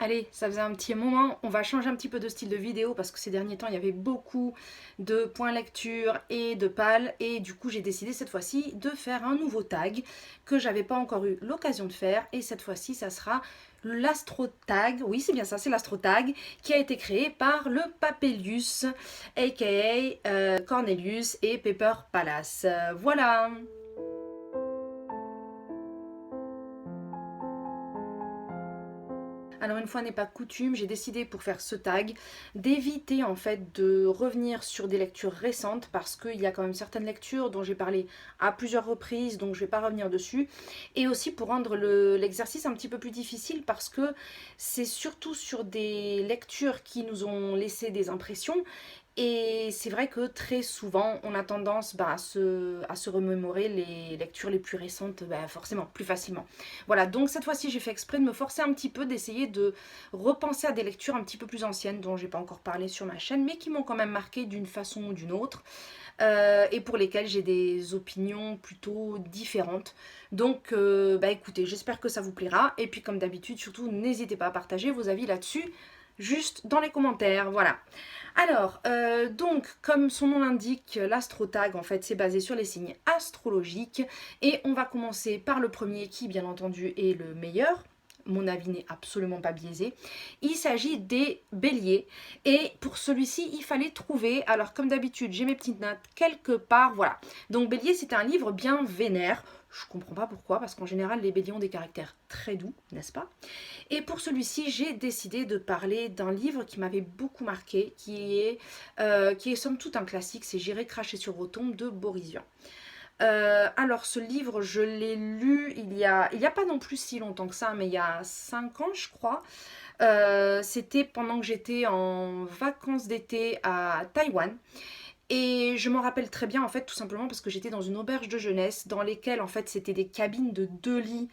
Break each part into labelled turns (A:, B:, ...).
A: Allez, ça faisait un petit moment, on va changer un petit peu de style de vidéo parce que ces derniers temps il y avait beaucoup de points lecture et de pales et du coup j'ai décidé cette fois-ci de faire un nouveau tag que j'avais pas encore eu l'occasion de faire et cette fois-ci ça sera l'astrotag, oui c'est bien ça, c'est l'astrotag qui a été créé par le Papelius aka Cornelius et Pepper Palace. Voilà. Alors une fois n'est pas coutume, j'ai décidé pour faire ce tag d'éviter en fait de revenir sur des lectures récentes parce qu'il y a quand même certaines lectures dont j'ai parlé à plusieurs reprises donc je ne vais pas revenir dessus et aussi pour rendre l'exercice un petit peu plus difficile parce que c'est surtout sur des lectures qui nous ont laissé des impressions et c'est vrai que très souvent, on a tendance à se remémorer les lectures les plus récentes, forcément, plus facilement. Voilà, donc cette fois-ci, j'ai fait exprès de me forcer un petit peu, d'essayer de repenser à des lectures un petit peu plus anciennes, dont j'ai pas encore parlé sur ma chaîne, mais qui m'ont quand même marqué d'une façon ou d'une autre, et pour lesquelles j'ai des opinions plutôt différentes. Donc, écoutez, j'espère que ça vous plaira, et puis comme d'habitude, surtout, n'hésitez pas à partager vos avis là-dessus, juste dans les commentaires, voilà. Alors, donc, comme son nom l'indique, l'astrotag, en fait, c'est basé sur les signes astrologiques. Et on va commencer par le premier qui, bien entendu, est le meilleur. Mon avis n'est absolument pas biaisé. Il s'agit des béliers. Et pour celui-ci, il fallait trouver, alors comme d'habitude, j'ai mes petites notes quelque part, voilà. Donc bélier, c'est un livre bien vénère. Je comprends pas pourquoi, parce qu'en général, les béliers ont des caractères très doux, n'est-ce pas? Et pour celui-ci, j'ai décidé de parler d'un livre qui m'avait beaucoup marqué, qui est somme toute un classique, c'est J'irai cracher sur vos tombes de Boris Vian. Alors ce livre, je l'ai lu il y a pas non plus si longtemps que ça, mais il y a 5 ans je crois. C'était pendant que j'étais en vacances d'été à Taïwan. Et je m'en rappelle très bien en fait tout simplement parce que j'étais dans une auberge de jeunesse dans lesquelles en fait c'était des cabines de 2 lits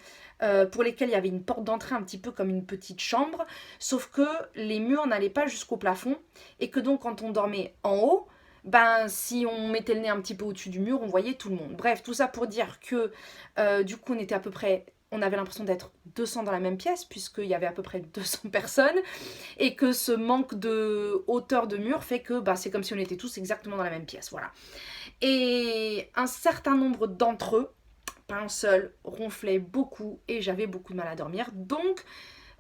A: pour lesquelles il y avait une porte d'entrée un petit peu comme une petite chambre, sauf que les murs n'allaient pas jusqu'au plafond et que donc quand on dormait en haut, ben si on mettait le nez un petit peu au-dessus du mur, on voyait tout le monde. Bref, tout ça pour dire que du coup on était à peu près, on avait l'impression d'être 200 dans la même pièce puisqu'il y avait à peu près 200 personnes et que ce manque de hauteur de mur fait que c'est comme si on était tous exactement dans la même pièce, voilà. Et un certain nombre d'entre eux, pas un seul, ronflaient beaucoup et j'avais beaucoup de mal à dormir. Donc,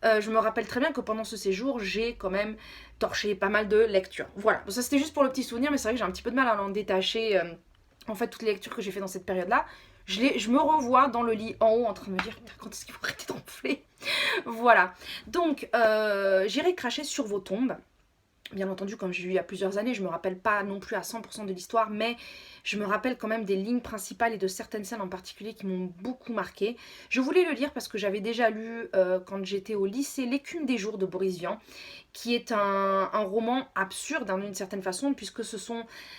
A: je me rappelle très bien que pendant ce séjour, j'ai quand même torché pas mal de lectures. Voilà, bon, ça c'était juste pour le petit souvenir, mais c'est vrai que j'ai un petit peu de mal à en détacher. En fait, toutes les lectures que j'ai fait dans cette période-là, je me revois dans le lit en haut en train de me dire quand est-ce qu'il faut arrêter de ronfler. Voilà. Donc, j'irai cracher sur vos tombes. Bien entendu, comme j'ai lu il y a plusieurs années, je me rappelle pas non plus à 100% de l'histoire, mais je me rappelle quand même des lignes principales et de certaines scènes en particulier qui m'ont beaucoup marqué. Je voulais le lire parce que j'avais déjà lu quand j'étais au lycée L'écume des jours de Boris Vian, qui est un roman absurde d'une certaine façon, puisque c'est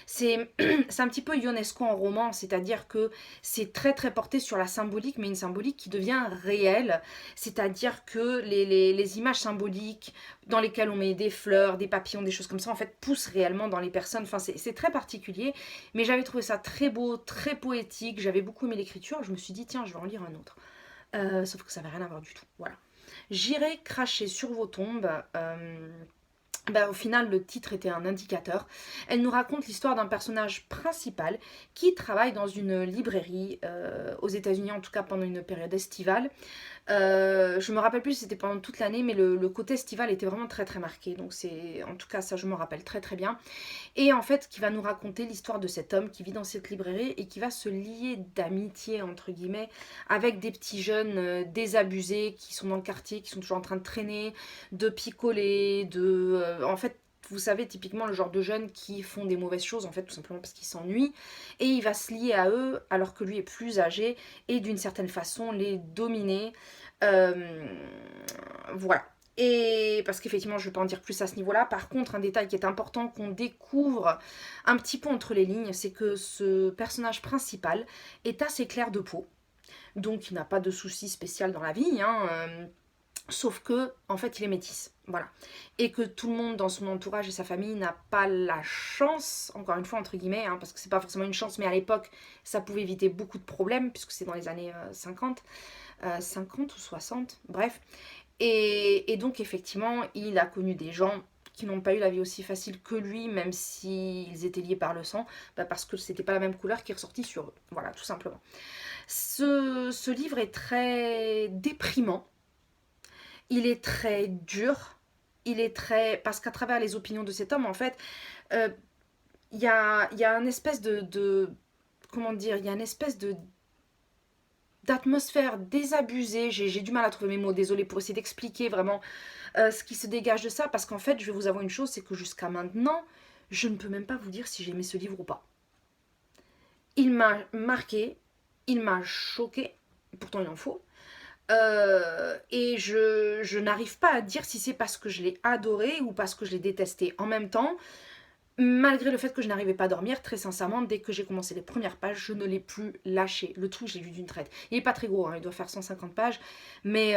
A: c'est un petit peu ionesco en roman, c'est-à-dire que c'est très très porté sur la symbolique, mais une symbolique qui devient réelle, c'est-à-dire que les images symboliques dans lesquelles on met des fleurs, des papillons, des choses comme ça, en fait, poussent réellement dans les personnes. Enfin, c'est très particulier, mais j'avais trouvé ça très beau, très poétique, j'avais beaucoup aimé l'écriture, je me suis dit, tiens, je vais en lire un autre. Sauf que ça n'avait rien à voir du tout, voilà. J'irai cracher sur vos tombes. Au final, le titre était un indicateur. Elle nous raconte l'histoire d'un personnage principal qui travaille dans une librairie aux États-Unis, en tout cas pendant une période estivale. Je me rappelle plus si c'était pendant toute l'année, mais le côté estival était vraiment très très marqué. Donc c'est, en tout cas, ça je me rappelle très très bien. Et en fait, qui va nous raconter l'histoire de cet homme qui vit dans cette librairie et qui va se lier d'amitié, entre guillemets, avec des petits jeunes désabusés qui sont dans le quartier, qui sont toujours en train de traîner, de picoler, en fait, vous savez, typiquement le genre de jeunes qui font des mauvaises choses, en fait, tout simplement parce qu'ils s'ennuient. Et il va se lier à eux alors que lui est plus âgé et d'une certaine façon les dominer. Euh, voilà. Et parce qu'effectivement, je ne vais pas en dire plus à ce niveau-là. Par contre, un détail qui est important qu'on découvre un petit peu entre les lignes, c'est que ce personnage principal est assez clair de peau. Donc, il n'a pas de soucis spécial dans la vie. Sauf que, en fait, il est métis. Voilà. Et que tout le monde dans son entourage et sa famille n'a pas la chance, encore une fois, entre guillemets, parce que c'est pas forcément une chance, mais à l'époque, ça pouvait éviter beaucoup de problèmes, puisque c'est dans les années 50, 50 ou 60, bref. Et donc effectivement, il a connu des gens qui n'ont pas eu la vie aussi facile que lui, même s'ils étaient liés par le sang, parce que c'était pas la même couleur qui est ressortie sur eux. Voilà, tout simplement. Ce livre est très déprimant, il est très dur, il est très... Parce qu'à travers les opinions de cet homme, en fait, euh, il y a une espèce comment dire, il y a une espèce d'atmosphère désabusée, j'ai du mal à trouver mes mots, désolée, pour essayer d'expliquer vraiment ce qui se dégage de ça, parce qu'en fait, je vais vous avouer une chose, c'est que jusqu'à maintenant, je ne peux même pas vous dire si j'ai aimé ce livre ou pas. Il m'a marqué, il m'a choqué, pourtant il en faut, et je n'arrive pas à dire si c'est parce que je l'ai adoré ou parce que je l'ai détesté. En même temps, malgré le fait que je n'arrivais pas à dormir, très sincèrement, dès que j'ai commencé les premières pages, je ne l'ai plus lâché. Le truc, j'ai lu d'une traite. Il n'est pas très gros, hein, il doit faire 150 pages. Mais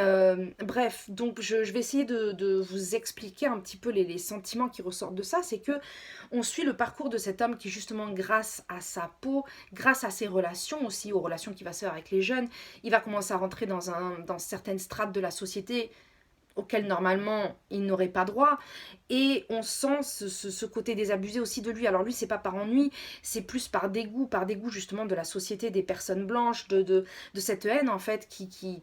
A: bref, donc je vais essayer de vous expliquer un petit peu les sentiments qui ressortent de ça. C'est que on suit le parcours de cet homme qui, justement, grâce à sa peau, grâce à ses relations aussi, aux relations qu'il va se faire avec les jeunes, il va commencer à rentrer dans certaines strates de la société auquel normalement il n'aurait pas droit, et on sent ce côté désabusé aussi de lui. Alors lui, c'est pas par ennui, c'est plus par dégoût justement de la société des personnes blanches, de cette haine en fait qui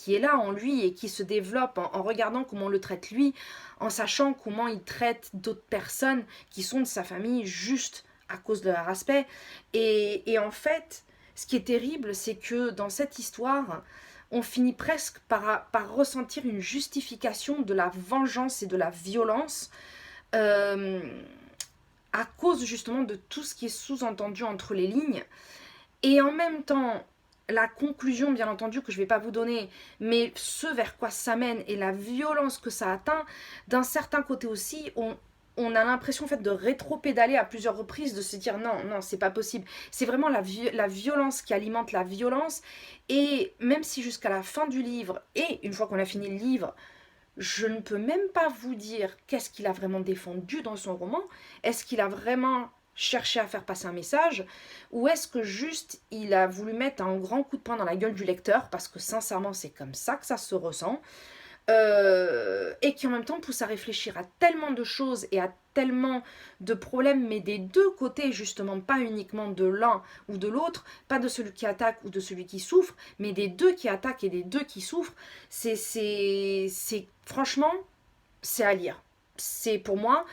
A: est là en lui et qui se développe en regardant comment on le traite lui, en sachant comment il traite d'autres personnes qui sont de sa famille juste à cause de leur aspect. Et en fait, ce qui est terrible, c'est que dans cette histoire, on finit presque par ressentir une justification de la vengeance et de la violence euh, à cause justement de tout ce qui est sous-entendu entre les lignes. Et en même temps, la conclusion, bien entendu, que je ne vais pas vous donner, mais ce vers quoi ça mène et la violence que ça atteint, d'un certain côté aussi, on a l'impression en fait de rétro-pédaler à plusieurs reprises, de se dire non, non, c'est pas possible. C'est vraiment la violence qui alimente la violence. Et même si jusqu'à la fin du livre, et une fois qu'on a fini le livre, je ne peux même pas vous dire qu'est-ce qu'il a vraiment défendu dans son roman. Est-ce qu'il a vraiment cherché à faire passer un message, ou est-ce que juste il a voulu mettre un grand coup de poing dans la gueule du lecteur, parce que sincèrement c'est comme ça que ça se ressent, et qui en même temps pousse à réfléchir à tellement de choses et à tellement de problèmes, mais des deux côtés justement, pas uniquement de l'un ou de l'autre, pas de celui qui attaque ou de celui qui souffre, mais des deux qui attaquent et des deux qui souffrent. C'est franchement, c'est à lire. C'est pour moi,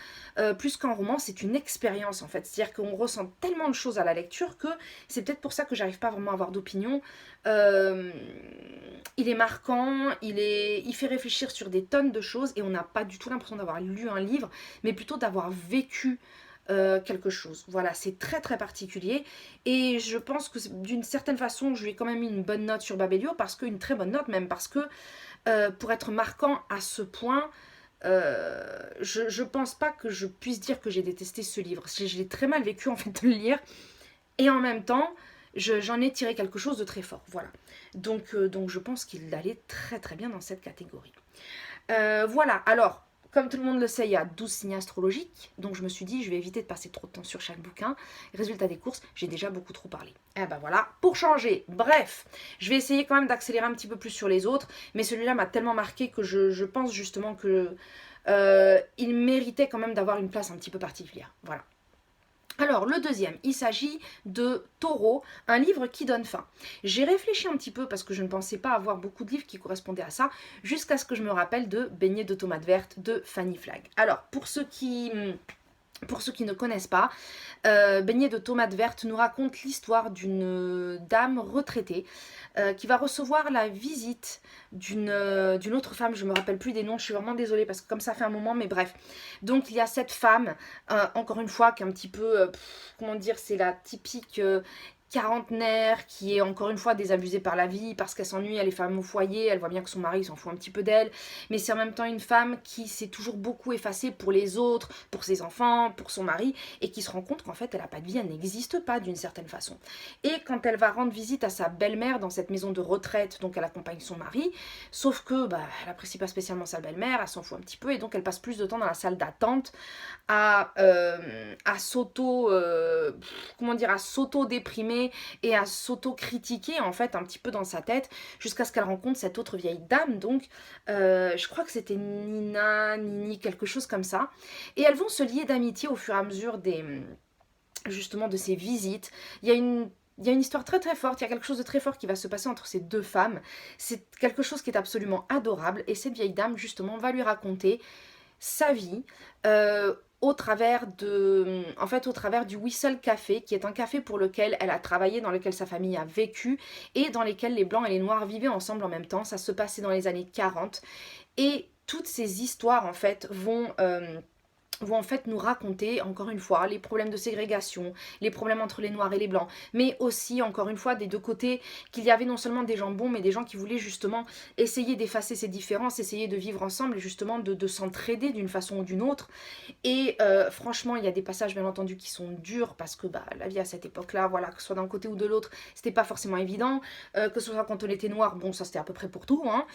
A: plus qu'un roman, c'est une expérience en fait. C'est-à-dire qu'on ressent tellement de choses à la lecture que c'est peut-être pour ça que j'arrive pas vraiment à avoir d'opinion. Il est marquant, il fait réfléchir sur des tonnes de choses et on n'a pas du tout l'impression d'avoir lu un livre, mais plutôt d'avoir vécu quelque chose. Voilà, c'est très très particulier et je pense que d'une certaine façon, je lui ai quand même mis une bonne note sur Babelio, parce qu'une très bonne note même, parce que pour être marquant à ce point, je pense pas que je puisse dire que j'ai détesté ce livre. Je l'ai très mal vécu en fait de le lire. Et en même temps, j'en ai tiré quelque chose de très fort. Voilà. Donc je pense qu'il allait très très bien dans cette catégorie. Voilà. Alors, comme tout le monde le sait, il y a 12 signes astrologiques. Donc je me suis dit, je vais éviter de passer trop de temps sur chaque bouquin. Résultat des courses, j'ai déjà beaucoup trop parlé. Eh ben voilà, pour changer. Bref, je vais essayer quand même d'accélérer un petit peu plus sur les autres. Mais celui-là m'a tellement marqué que je pense justement que il méritait quand même d'avoir une place un petit peu particulière. Voilà. Alors, le deuxième, il s'agit de Taureau, un livre qui donne faim. J'ai réfléchi un petit peu parce que je ne pensais pas avoir beaucoup de livres qui correspondaient à ça, jusqu'à ce que je me rappelle de Beignets de tomates vertes de Fanny Flagg. Alors, pour ceux qui ne connaissent pas, Beignets de tomates vertes nous raconte l'histoire d'une dame retraitée qui va recevoir la visite d'une autre femme. Je me rappelle plus des noms, je suis vraiment désolée parce que comme ça fait un moment, mais bref. Donc il y a cette femme, encore une fois, qui est un petit peu, comment dire, c'est la typique quarantenaire qui est encore une fois désabusée par la vie parce qu'elle s'ennuie, elle est femme au foyer, elle voit bien que son mari s'en fout un petit peu d'elle, mais c'est en même temps une femme qui s'est toujours beaucoup effacée pour les autres, pour ses enfants, pour son mari, et qui se rend compte qu'en fait elle n'a pas de vie, elle n'existe pas d'une certaine façon. Et quand elle va rendre visite à sa belle-mère dans cette maison de retraite, donc elle accompagne son mari, sauf que elle apprécie pas spécialement sa belle-mère, elle s'en fout un petit peu, et donc elle passe plus de temps dans la salle d'attente à s'auto-déprimer ruminer et à s'auto-critiquer en fait un petit peu dans sa tête jusqu'à ce qu'elle rencontre cette autre vieille dame. Donc je crois que c'était Nini, quelque chose comme ça. Et elles vont se lier d'amitié au fur et à mesure justement de ces visites. Il y a une histoire très très forte, il y a quelque chose de très fort qui va se passer entre ces deux femmes. C'est quelque chose qui est absolument adorable et cette vieille dame justement va lui raconter sa vie au travers au travers du Whistle Café, qui est un café pour lequel elle a travaillé, dans lequel sa famille a vécu et dans lequel les blancs et les noirs vivaient ensemble en même temps. Ça se passait dans les années 40 et toutes ces histoires en fait vont en fait nous raconter, encore une fois, les problèmes de ségrégation, les problèmes entre les noirs et les blancs, mais aussi, encore une fois, des deux côtés, qu'il y avait non seulement des gens bons, mais des gens qui voulaient justement essayer d'effacer ces différences, essayer de vivre ensemble et justement de s'entraider d'une façon ou d'une autre. Et franchement, il y a des passages, bien entendu, qui sont durs, parce que la vie à cette époque-là, voilà, que ce soit d'un côté ou de l'autre, c'était pas forcément évident, que ce soit quand on était noir, bon, ça c'était à peu près pour tout, hein,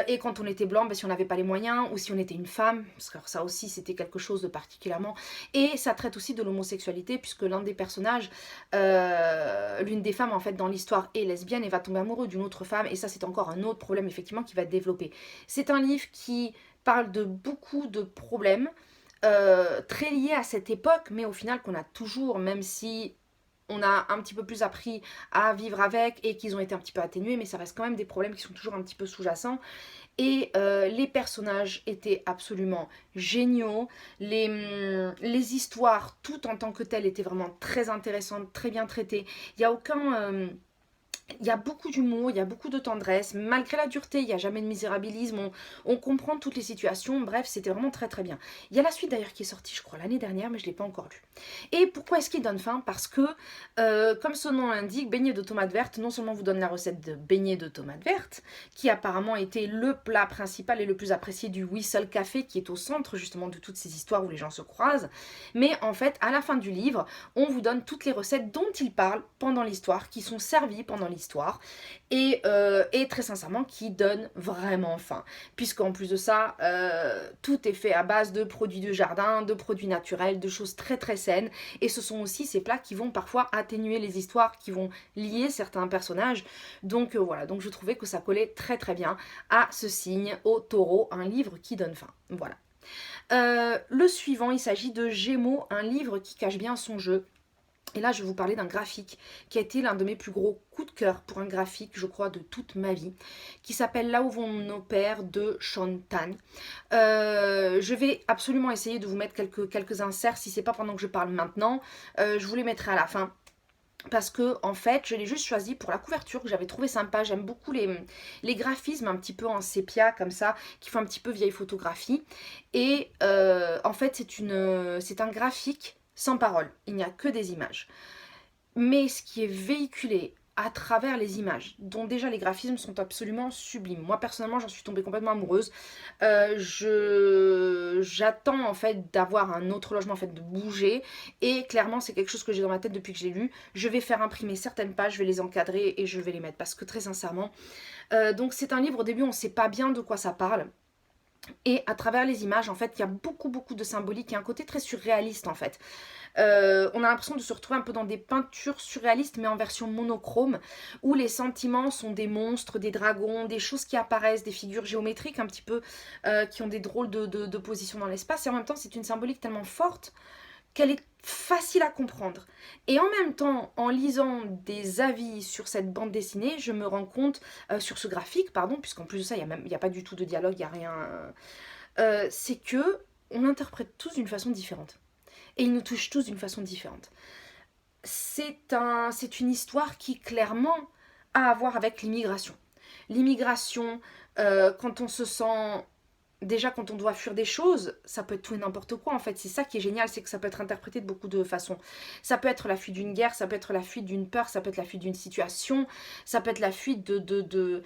A: et quand on était blanc, si on n'avait pas les moyens, ou si on était une femme, parce que ça aussi, c'était quelque chose de particulièrement, et ça traite aussi de l'homosexualité puisque l'un des personnages, l'une des femmes en fait dans l'histoire est lesbienne et va tomber amoureux d'une autre femme et ça c'est encore un autre problème effectivement qui va être développé. C'est un livre qui parle de beaucoup de problèmes très liés à cette époque mais au final qu'on a toujours, même si on a un petit peu plus appris à vivre avec et qu'ils ont été un petit peu atténués, mais ça reste quand même des problèmes qui sont toujours un petit peu sous-jacents. Et les personnages étaient absolument géniaux. Les histoires, toutes en tant que telles, étaient vraiment très intéressantes, très bien traitées. Il n'y a aucun... il y a beaucoup d'humour, il y a beaucoup de tendresse. Malgré la dureté, il n'y a jamais de misérabilisme. On comprend toutes les situations. Bref, c'était vraiment très très bien. Il y a la suite d'ailleurs qui est sortie, je crois, l'année dernière, mais je ne l'ai pas encore lue. Et pourquoi est-ce qu'il donne faim? Parce que, comme son nom l'indique, beignet de tomates vertes, non seulement vous donne la recette de beignet de tomates vertes, qui apparemment était le plat principal et le plus apprécié du Whistle Café, qui est au centre justement de toutes ces histoires où les gens se croisent. Mais en fait, à la fin du livre, on vous donne toutes les recettes dont il parle pendant l'histoire, qui sont servies pendant l'histoire. Et très sincèrement qui donne vraiment faim puisqu'en plus de ça tout est fait à base de produits de jardin, de produits naturels, de choses très très saines et ce sont aussi ces plats qui vont parfois atténuer les histoires, qui vont lier certains personnages donc voilà, donc je trouvais que ça collait très très bien à ce signe, au taureau, un livre qui donne faim, voilà. Le suivant, il s'agit de Gémeaux, un livre qui cache bien son jeu. Et là, je vais vous parler d'un graphique qui a été l'un de mes plus gros coups de cœur pour un graphique, je crois, de toute ma vie, qui s'appelle Là où vont nos pères de Sean Tan. Je vais absolument essayer de vous mettre quelques inserts, si c'est pas pendant que je parle maintenant, je vous les mettrai à la fin. Parce que en fait je l'ai juste choisi pour la couverture que j'avais trouvé sympa. J'aime beaucoup les graphismes un petit peu en sépia comme ça, qui font un petit peu vieille photographie. Et en fait c'est un graphique sans parole, il n'y a que des images. Mais ce qui est véhiculé à travers les images, dont déjà les graphismes sont absolument sublimes. Moi personnellement j'en suis tombée complètement amoureuse. J'attends en fait d'avoir un autre logement, en fait de bouger. Et clairement c'est quelque chose que j'ai dans ma tête depuis que je l'ai lu. Je vais faire imprimer certaines pages, je vais les encadrer et je vais les mettre. Parce que très sincèrement, donc c'est un livre, au début on ne sait pas bien de quoi ça parle. Et à travers les images, en fait, il y a beaucoup de symbolique. Il y a un côté très surréaliste, en fait. On a l'impression de se retrouver un peu dans des peintures surréalistes, mais en version monochrome, où les sentiments sont des monstres, des dragons, des choses qui apparaissent, des figures géométriques un petit peu, qui ont des drôles de positions dans l'espace. Et en même temps, c'est une symbolique tellement forte qu'elle est facile à comprendre. Et en même temps, en lisant des avis sur cette bande dessinée, je me rends compte, sur ce graphique, pardon, puisqu'en plus de ça, il n'y a pas du tout de dialogue, il n'y a rien, c'est que on interprète tous d'une façon différente. Et ils nous touchent tous d'une façon différente. C'est une histoire qui, clairement, a à voir avec l'immigration. L'immigration, quand on se sent... Déjà, quand on doit fuir des choses, ça peut être tout et n'importe quoi. En fait, c'est ça qui est génial, c'est que ça peut être interprété de beaucoup de façons. Ça peut être la fuite d'une guerre, ça peut être la fuite d'une peur, ça peut être la fuite d'une situation, ça peut être la fuite de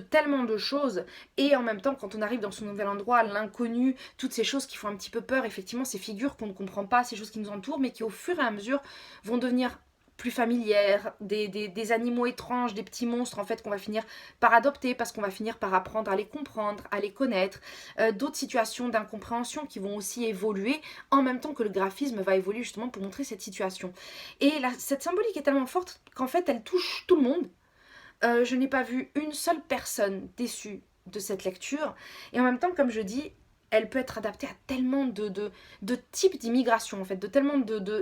A: tellement de choses. Et en même temps, quand on arrive dans ce nouvel endroit, l'inconnu, toutes ces choses qui font un petit peu peur, effectivement, ces figures qu'on ne comprend pas, ces choses qui nous entourent, mais qui au fur et à mesure vont devenir plus familières, des animaux étranges, des petits monstres en fait qu'on va finir par adopter parce qu'on va finir par apprendre à les comprendre, à les connaître, d'autres situations d'incompréhension qui vont aussi évoluer en même temps que le graphisme va évoluer justement pour montrer cette situation. Et là, cette symbolique est tellement forte qu'en fait elle touche tout le monde. Je n'ai pas vu une seule personne déçue de cette lecture. Et en même temps, comme je dis, elle peut être adaptée à tellement de types d'immigration, en fait, de tellement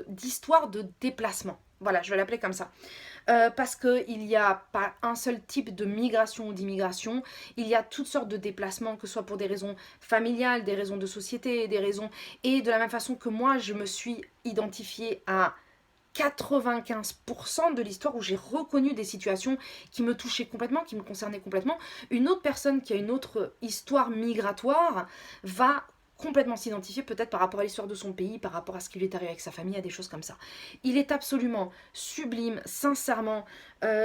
A: d'histoires de déplacement. Voilà, je vais l'appeler comme ça. Parce qu'il n'y a pas un seul type de migration ou d'immigration, il y a toutes sortes de déplacements, que ce soit pour des raisons familiales, des raisons de société, des raisons... Et de la même façon que moi, je me suis identifiée à 95% de l'histoire où j'ai reconnu des situations qui me touchaient complètement, qui me concernaient complètement. Une autre personne qui a une autre histoire migratoire va complètement s'identifier peut-être par rapport à l'histoire de son pays, par rapport à ce qui lui est arrivé avec sa famille, à des choses comme ça. Il est absolument sublime, sincèrement.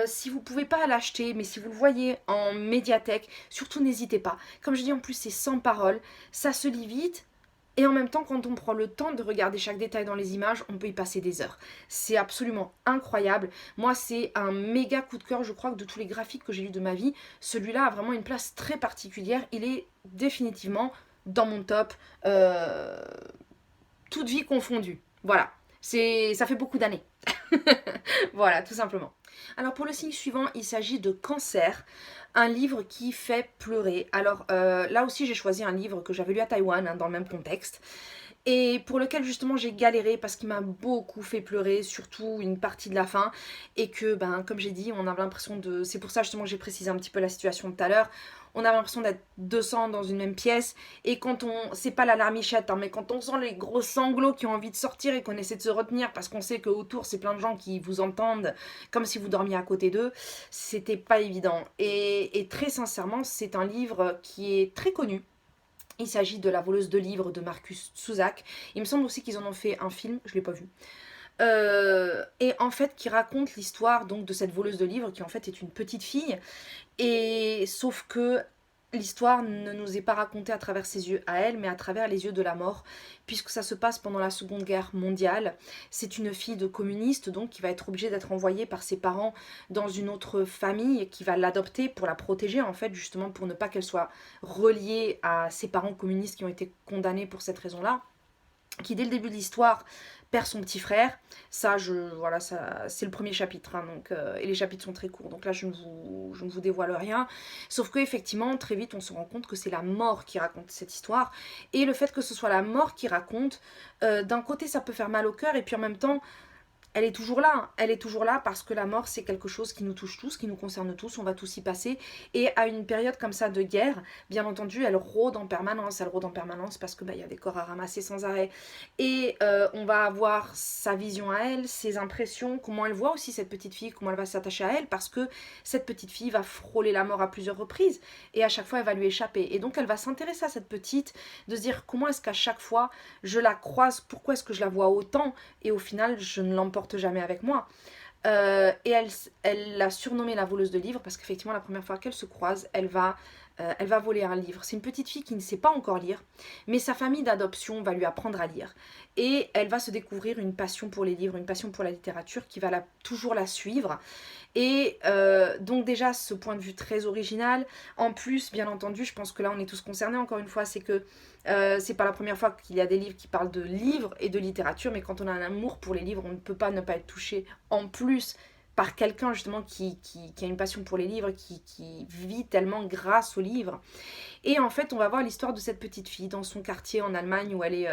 A: Si vous ne pouvez pas l'acheter, mais si vous le voyez en médiathèque, surtout n'hésitez pas. Comme je dis en plus, c'est sans parole, ça se lit vite. Et en même temps, quand on prend le temps de regarder chaque détail dans les images, on peut y passer des heures. C'est absolument incroyable. Moi, c'est un méga coup de cœur, je crois, que de tous les graphiques que j'ai lus de ma vie, celui-là a vraiment une place très particulière. Il est définitivement dans mon top, toute vie confondue. Voilà, ça fait beaucoup d'années. Voilà, tout simplement. Alors pour le signe suivant, il s'agit de Cancer, un livre qui fait pleurer. Alors là aussi j'ai choisi un livre que j'avais lu à Taïwan, hein, dans le même contexte, et pour lequel justement j'ai galéré parce qu'il m'a beaucoup fait pleurer, surtout une partie de la fin, et que ben comme j'ai dit, on avait l'impression de... C'est pour ça justement que j'ai précisé un petit peu la situation tout à l'heure. On a l'impression d'être 200 dans une même pièce, et quand on... C'est pas la larmichette, hein, mais quand on sent les gros sanglots qui ont envie de sortir et qu'on essaie de se retenir parce qu'on sait qu'autour c'est plein de gens qui vous entendent comme si vous dormiez à côté d'eux, c'était pas évident. Et très sincèrement, c'est un livre qui est très connu. Il s'agit de La voleuse de livres de Marcus Zusak. Il me semble aussi qu'ils en ont fait un film, je l'ai pas vu. Et en fait qui raconte l'histoire donc de cette voleuse de livres qui en fait est une petite fille, et sauf que l'histoire ne nous est pas racontée à travers ses yeux à elle, mais à travers les yeux de la mort, puisque ça se passe pendant la Seconde Guerre mondiale. C'est une fille de communiste donc qui va être obligée d'être envoyée par ses parents dans une autre famille qui va l'adopter pour la protéger en fait, justement pour ne pas qu'elle soit reliée à ses parents communistes qui ont été condamnés pour cette raison-là, qui dès le début de l'histoire perd son petit frère. Ça, c'est le premier chapitre, hein, donc, et les chapitres sont très courts, donc là je ne vous dévoile rien. Sauf qu'effectivement, très vite, on se rend compte que c'est la mort qui raconte cette histoire. Et le fait que ce soit la mort qui raconte, d'un côté ça peut faire mal au cœur, et puis en même temps, elle est toujours là, hein. Elle est toujours là parce que la mort c'est quelque chose qui nous touche tous, qui nous concerne tous, on va tous y passer. Et à une période comme ça de guerre, bien entendu, elle rôde en permanence parce que y a des corps à ramasser sans arrêt. Et on va avoir sa vision à elle, ses impressions, comment elle voit aussi cette petite fille, comment elle va s'attacher à elle, parce que cette petite fille va frôler la mort à plusieurs reprises et à chaque fois elle va lui échapper. Et donc elle va s'intéresser à cette petite, de se dire comment est-ce qu'à chaque fois je la croise, pourquoi est-ce que je la vois autant, et au final je ne l'emporte jamais avec moi. Et elle l'a surnommée la voleuse de livres parce qu'effectivement la première fois qu'elle se croise, elle va voler un livre. C'est une petite fille qui ne sait pas encore lire, mais sa famille d'adoption va lui apprendre à lire. Et elle va se découvrir une passion pour les livres, une passion pour la littérature qui va toujours la suivre. Et donc déjà ce point de vue très original. En plus, bien entendu, je pense que là on est tous concernés encore une fois, c'est que c'est pas la première fois qu'il y a des livres qui parlent de livres et de littérature, mais quand on a un amour pour les livres, on ne peut pas ne pas être touché en plus par quelqu'un justement qui a une passion pour les livres, qui vit tellement grâce aux livres. Et en fait, on va voir l'histoire de cette petite fille dans son quartier en Allemagne où elle est...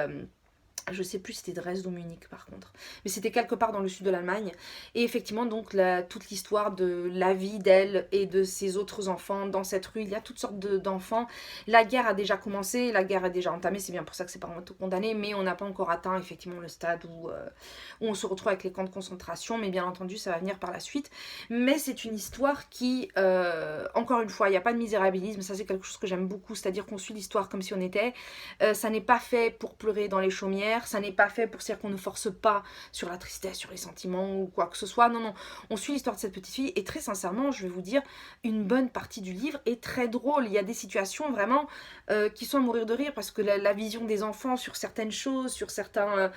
A: je sais plus si c'était Dresde ou Munich par contre, mais c'était quelque part dans le sud de l'Allemagne. Et effectivement donc toute l'histoire de la vie d'elle et de ses autres enfants dans cette rue, il y a toutes sortes d'enfants. La guerre a déjà commencé, la guerre est déjà entamée, c'est bien pour ça que c'est pas vraiment tout condamné, mais on n'a pas encore atteint effectivement le stade où on se retrouve avec les camps de concentration, mais bien entendu ça va venir par la suite. Mais c'est une histoire qui, encore une fois, il n'y a pas de misérabilisme, ça c'est quelque chose que j'aime beaucoup, c'est-à-dire qu'on suit l'histoire comme si on était, ça n'est pas fait pour pleurer dans les chaumières. linéaire, ça n'est pas fait pour dire qu'on ne force pas sur la tristesse, sur les sentiments ou quoi que ce soit. Non, non, on suit l'histoire de cette petite fille et très sincèrement, je vais vous dire, une bonne partie du livre est très drôle. Il y a des situations vraiment qui sont à mourir de rire parce que la vision des enfants sur certaines choses, sur certains...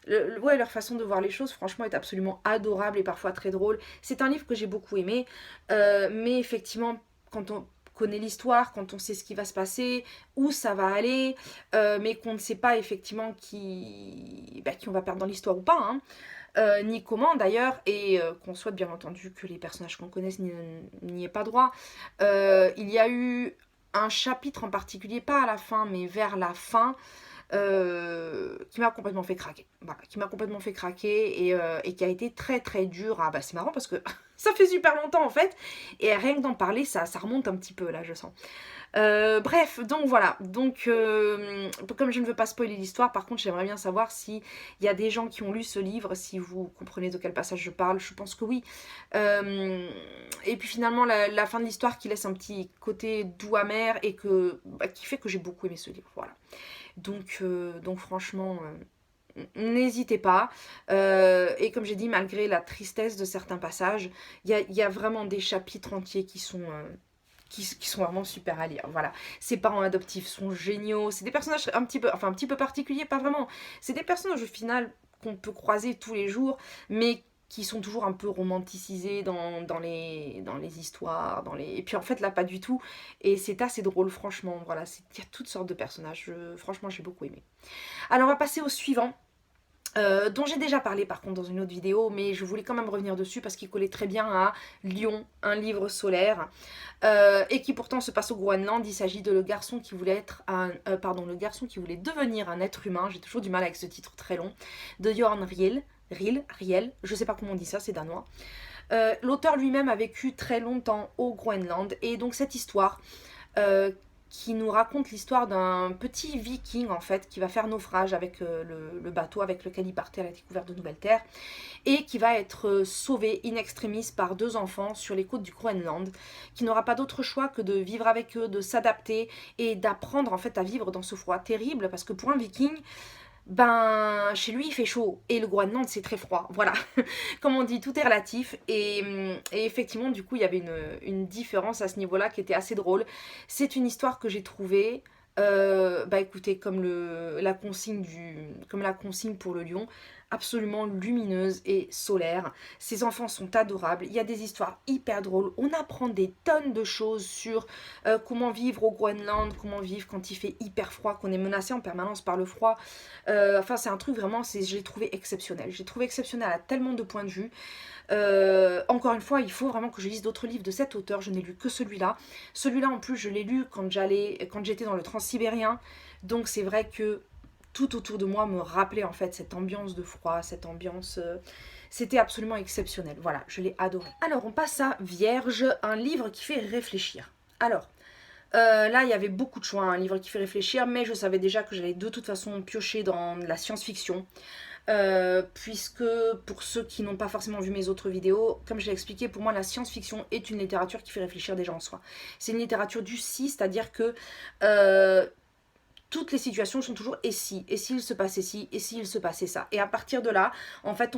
A: ouais, leur façon de voir les choses, franchement, est absolument adorable et parfois très drôle. C'est un livre que j'ai beaucoup aimé, mais effectivement, quand on connaît l'histoire, quand on sait ce qui va se passer, où ça va aller, mais qu'on ne sait pas effectivement qui on va perdre dans l'histoire ou pas, hein, ni comment d'ailleurs, et qu'on souhaite bien entendu que les personnages qu'on connaisse n'y aient pas droit. Il y a eu un chapitre en particulier, pas à la fin, mais vers la fin, qui m'a complètement fait craquer. Voilà, qui m'a complètement fait craquer et qui a été très très dur. Ah bah c'est marrant parce que ça fait super longtemps en fait, et rien que d'en parler, ça remonte un petit peu là, je sens. Bref, donc voilà. Donc, comme je ne veux pas spoiler l'histoire, par contre, j'aimerais bien savoir s'il y a des gens qui ont lu ce livre, si vous comprenez de quel passage je parle. Je pense que oui. Et puis finalement, la fin de l'histoire qui laisse un petit côté doux amer et qui fait que j'ai beaucoup aimé ce livre. Voilà. Donc franchement, n'hésitez pas. Et comme j'ai dit, malgré la tristesse de certains passages, il y a vraiment des chapitres entiers qui sont vraiment super à lire. Voilà. Ses parents adoptifs sont géniaux. C'est des personnages un petit peu particuliers, pas vraiment. C'est des personnages au final qu'on peut croiser tous les jours, mais qui sont toujours un peu romanticisés dans les histoires. Et puis en fait là, pas du tout. Et c'est assez drôle, franchement. Voilà, il y a toutes sortes de personnages. Franchement, j'ai beaucoup aimé. Alors on va passer au suivant. Dont j'ai déjà parlé par contre dans une autre vidéo, mais je voulais quand même revenir dessus parce qu'il collait très bien à Lion, un livre solaire, et qui pourtant se passe au Groenland. Il s'agit de le garçon qui voulait devenir un être humain. J'ai toujours du mal avec ce titre très long, de Jorn Riel, je sais pas comment on dit ça, c'est danois. L'auteur lui-même a vécu très longtemps au Groenland, et donc cette histoire qui nous raconte l'histoire d'un petit viking en fait qui va faire naufrage avec le bateau avec lequel il partait à la découverte de nouvelles terres et qui va être sauvé in extremis par deux enfants sur les côtes du Groenland, qui n'aura pas d'autre choix que de vivre avec eux, de s'adapter et d'apprendre en fait à vivre dans ce froid terrible, parce que pour un viking, ben chez lui il fait chaud et le Groenland c'est très froid, voilà. Comme on dit, tout est relatif, et effectivement du coup il y avait une différence à ce niveau là qui était assez drôle. C'est une histoire que j'ai trouvée bah écoutez, comme la consigne pour le lion, absolument lumineuse et solaire. Ces enfants sont adorables, il y a des histoires hyper drôles, on apprend des tonnes de choses sur comment vivre au Groenland, comment vivre quand il fait hyper froid, qu'on est menacé en permanence par le froid. Enfin c'est un truc vraiment, je l'ai trouvé exceptionnel. J'ai trouvé exceptionnel à tellement de points de vue. Encore une fois, il faut vraiment que je lise d'autres livres de cet auteur. Je n'ai lu que celui-là. Celui-là, en plus, je l'ai lu quand j'étais dans le transsibérien. Donc, c'est vrai que tout autour de moi me rappelait en fait cette ambiance de froid, cette ambiance. C'était absolument exceptionnel. Voilà, je l'ai adoré. Alors, on passe à Vierge, un livre qui fait réfléchir. Alors. Là, il y avait beaucoup de choix, un livre qui fait réfléchir, mais je savais déjà que j'allais de toute façon piocher dans la science-fiction. Puisque pour ceux qui n'ont pas forcément vu mes autres vidéos, comme je l'ai expliqué, pour moi la science-fiction est une littérature qui fait réfléchir déjà en soi. C'est une littérature du si, c'est-à-dire que toutes les situations sont toujours et s'il se passait ci, et s'il se passait ça. Et à partir de là, en fait,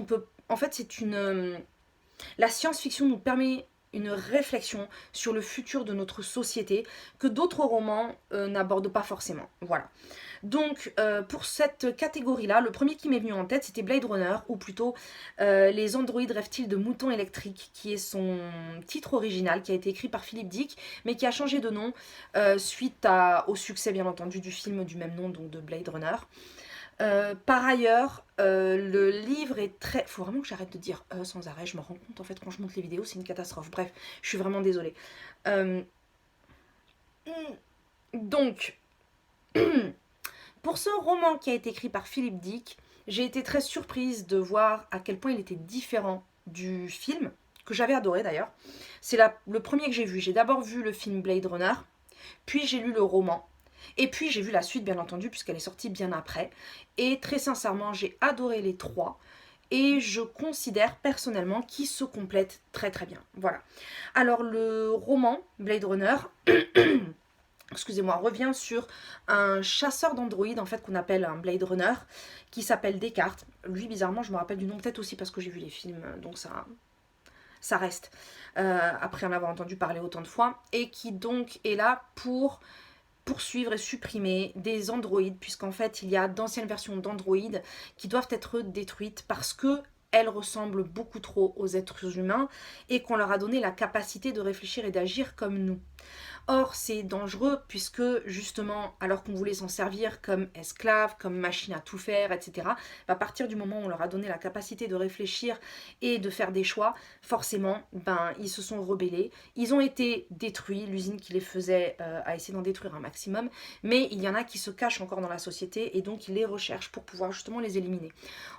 A: la science-fiction nous permet une réflexion sur le futur de notre société que d'autres romans n'abordent pas forcément. Voilà. Donc, pour cette catégorie-là, le premier qui m'est venu en tête, c'était Blade Runner, ou plutôt Les androïdes rêvent-ils de moutons électriques, qui est son titre original, qui a été écrit par Philip Dick, mais qui a changé de nom suite au succès, bien entendu, du film du même nom, donc de Blade Runner. Par ailleurs, le livre est très... Faut vraiment que j'arrête de dire sans arrêt, je me rends compte en fait quand je monte les vidéos, c'est une catastrophe. Bref, je suis vraiment désolée. Donc, pour ce roman qui a été écrit par Philip Dick, j'ai été très surprise de voir à quel point il était différent du film, que j'avais adoré d'ailleurs. C'est le premier que j'ai vu. J'ai d'abord vu le film Blade Runner, puis j'ai lu le roman. Et puis j'ai vu la suite bien entendu puisqu'elle est sortie bien après. Et très sincèrement j'ai adoré les trois. Et je considère personnellement qu'ils se complètent très très bien. Voilà. Alors le roman Blade Runner excusez-moi, revient sur un chasseur d'androïdes en fait qu'on appelle un Blade Runner qui s'appelle Descartes. Lui bizarrement je me rappelle du nom peut-être aussi parce que j'ai vu les films donc ça reste après en avoir entendu parler autant de fois et qui donc est là pour poursuivre et supprimer des androïdes puisqu'en fait il y a d'anciennes versions d'androïdes qui doivent être détruites parce que elles ressemblent beaucoup trop aux êtres humains et qu'on leur a donné la capacité de réfléchir et d'agir comme nous. Or, c'est dangereux puisque justement, alors qu'on voulait s'en servir comme esclaves, comme machine à tout faire, etc., à partir du moment où on leur a donné la capacité de réfléchir et de faire des choix, forcément, ils se sont rebellés. Ils ont été détruits, l'usine qui les faisait a essayé d'en détruire un maximum, mais il y en a qui se cachent encore dans la société et donc ils les recherchent pour pouvoir justement les éliminer.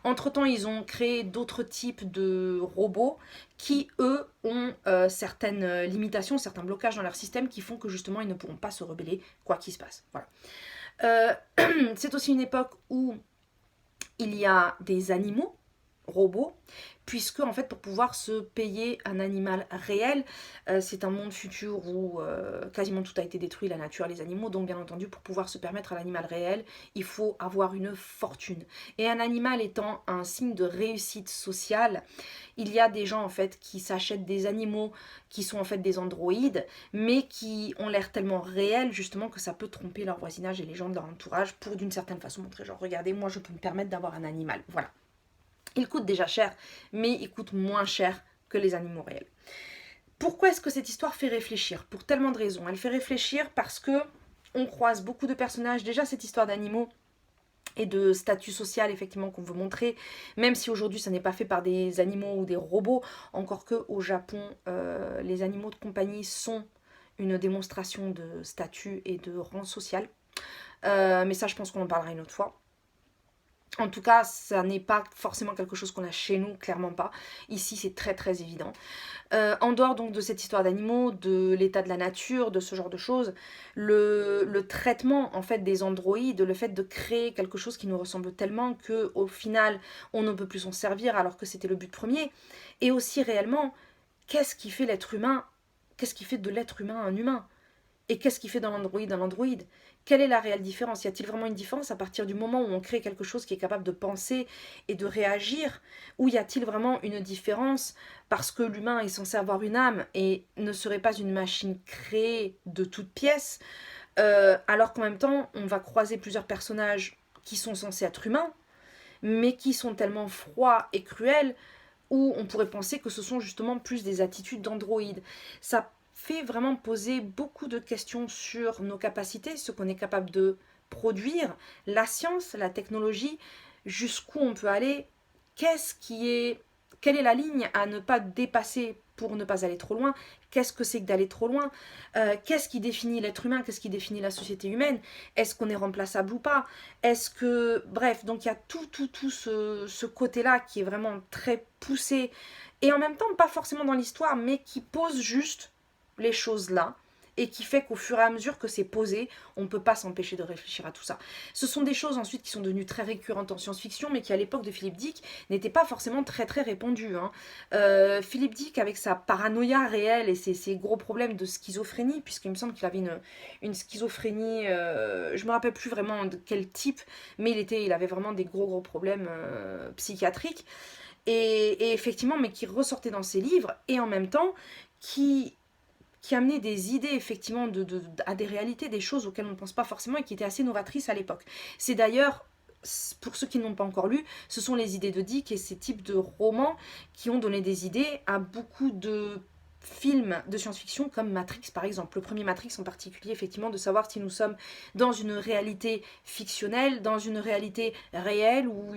A: Entre-temps, ils ont créé d'autres types de robots qui, eux, ont certaines limitations, certains blocages dans leur système qui font que justement ils ne pourront pas se rebeller quoi qu'il se passe. Voilà. C'est aussi une époque où il y a des animaux robots, puisque en fait pour pouvoir se payer un animal réel, c'est un monde futur où quasiment tout a été détruit, la nature, les animaux, donc bien entendu pour pouvoir se permettre un animal réel, il faut avoir une fortune. Et un animal étant un signe de réussite sociale, il y a des gens en fait qui s'achètent des animaux qui sont en fait des androïdes, mais qui ont l'air tellement réels justement que ça peut tromper leur voisinage et les gens de leur entourage pour d'une certaine façon montrer genre regardez moi je peux me permettre d'avoir un animal. Voilà. Il coûte déjà cher, mais il coûte moins cher que les animaux réels. Pourquoi est-ce que cette histoire fait réfléchir? Pour tellement de raisons. Elle fait réfléchir parce que on croise beaucoup de personnages. Déjà cette histoire d'animaux et de statut social effectivement qu'on veut montrer, même si aujourd'hui ça n'est pas fait par des animaux ou des robots, encore que au Japon les animaux de compagnie sont une démonstration de statut et de rang social. Mais ça je pense qu'on en parlera une autre fois. En tout cas, ça n'est pas forcément quelque chose qu'on a chez nous, clairement pas. Ici, c'est très très évident. En dehors donc de cette histoire d'animaux, de l'état de la nature, de ce genre de choses, le traitement en fait des androïdes, le fait de créer quelque chose qui nous ressemble tellement que au final on ne peut plus s'en servir alors que c'était le but premier, et aussi réellement qu'est-ce qui fait l'être humain, qu'est-ce qui fait de l'être humain un humain? Et qu'est-ce qui fait dans l'Android un Android? Quelle est la réelle différence? Y a-t-il vraiment une différence à partir du moment où on crée quelque chose qui est capable de penser et de réagir? Ou y a-t-il vraiment une différence parce que l'humain est censé avoir une âme et ne serait pas une machine créée de toutes pièces, alors qu'en même temps, on va croiser plusieurs personnages qui sont censés être humains, mais qui sont tellement froids et cruels où on pourrait penser que ce sont justement plus des attitudes d'androïdes. Ça fait vraiment poser beaucoup de questions sur nos capacités, ce qu'on est capable de produire, la science, la technologie, jusqu'où on peut aller, quelle est la ligne à ne pas dépasser pour ne pas aller trop loin, qu'est-ce que c'est que d'aller trop loin, qu'est-ce qui définit l'être humain, qu'est-ce qui définit la société humaine, est-ce qu'on est remplaçable ou pas, est-ce que... Bref, donc il y a tout ce côté-là qui est vraiment très poussé, et en même temps pas forcément dans l'histoire, mais qui pose juste les choses là, et qui fait qu'au fur et à mesure que c'est posé, on ne peut pas s'empêcher de réfléchir à tout ça. Ce sont des choses ensuite qui sont devenues très récurrentes en science-fiction, mais qui à l'époque de Philip Dick n'étaient pas forcément très très répandues. Philip Dick, avec sa paranoïa réelle et ses gros problèmes de schizophrénie, puisqu'il me semble qu'il avait une schizophrénie, je me rappelle plus vraiment de quel type, mais il avait vraiment des gros problèmes psychiatriques. Et effectivement, mais qui ressortait dans ses livres, et en même temps, qui amenait des idées effectivement à des réalités, des choses auxquelles on ne pense pas forcément et qui étaient assez novatrices à l'époque. C'est d'ailleurs, pour ceux qui n'ont pas encore lu, ce sont les idées de Dick et ces types de romans qui ont donné des idées à beaucoup de films de science-fiction comme Matrix par exemple. Le premier Matrix en particulier, effectivement, de savoir si nous sommes dans une réalité fictionnelle, dans une réalité réelle ou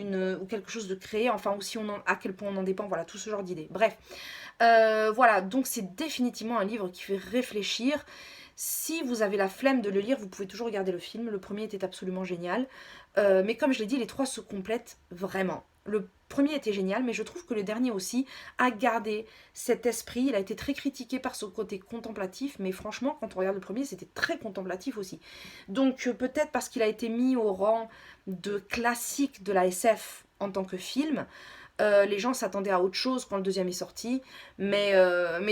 A: quelque chose de créé, enfin, ou si à quel point on en dépend, voilà, tout ce genre d'idées. Bref, voilà, donc c'est définitivement un livre qui fait réfléchir. Si vous avez la flemme de le lire, vous pouvez toujours regarder le film. Le premier était absolument génial. Mais comme je l'ai dit, les trois se complètent vraiment. Le premier était génial, mais je trouve que le dernier aussi a gardé cet esprit. Il a été très critiqué par son côté contemplatif, mais franchement, quand on regarde le premier, c'était très contemplatif aussi. Donc peut-être parce qu'il a été mis au rang de classique de la SF en tant que film, Les gens s'attendaient à autre chose quand le deuxième est sorti. Mais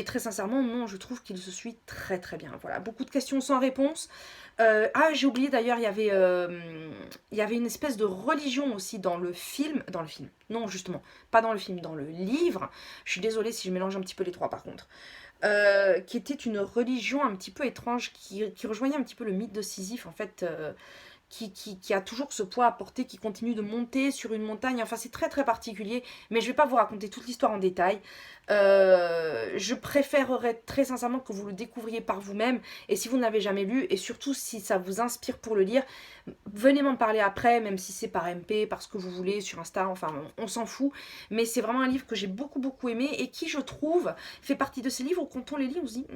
A: très sincèrement, non, je trouve qu'il se suit très très bien. Voilà, beaucoup de questions sans réponse. Ah, j'ai oublié d'ailleurs, il y avait une espèce de religion aussi dans le film. Dans le film, non, justement, pas dans le film, dans le livre. Je suis désolée si je mélange un petit peu les trois par contre. Qui était une religion un petit peu étrange, qui rejoignait un petit peu le mythe de Sisyphe, en fait, qui a toujours ce poids à porter, qui continue de monter sur une montagne. Enfin, c'est très très particulier, mais je ne vais pas vous raconter toute l'histoire en détail. Je préférerais très sincèrement que vous le découvriez par vous-même. Et si vous n'avez jamais lu, et surtout si ça vous inspire pour le lire, venez m'en parler après, même si c'est par MP, parce que vous voulez, sur Insta, enfin, on s'en fout. Mais c'est vraiment un livre que j'ai beaucoup beaucoup aimé et qui, je trouve, fait partie de ces livres où quand on les lit, on se dit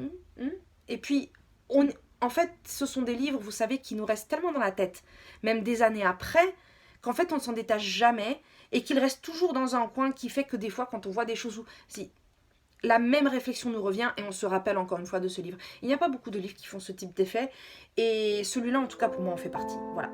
A: et puis en fait, ce sont des livres, vous savez, qui nous restent tellement dans la tête, même des années après, qu'en fait, on ne s'en détache jamais et qu'ils restent toujours dans un coin qui fait que des fois, quand on voit des choses où si, la même réflexion nous revient et on se rappelle encore une fois de ce livre. Il n'y a pas beaucoup de livres qui font ce type d'effet et celui-là, en tout cas, pour moi, en fait partie. Voilà.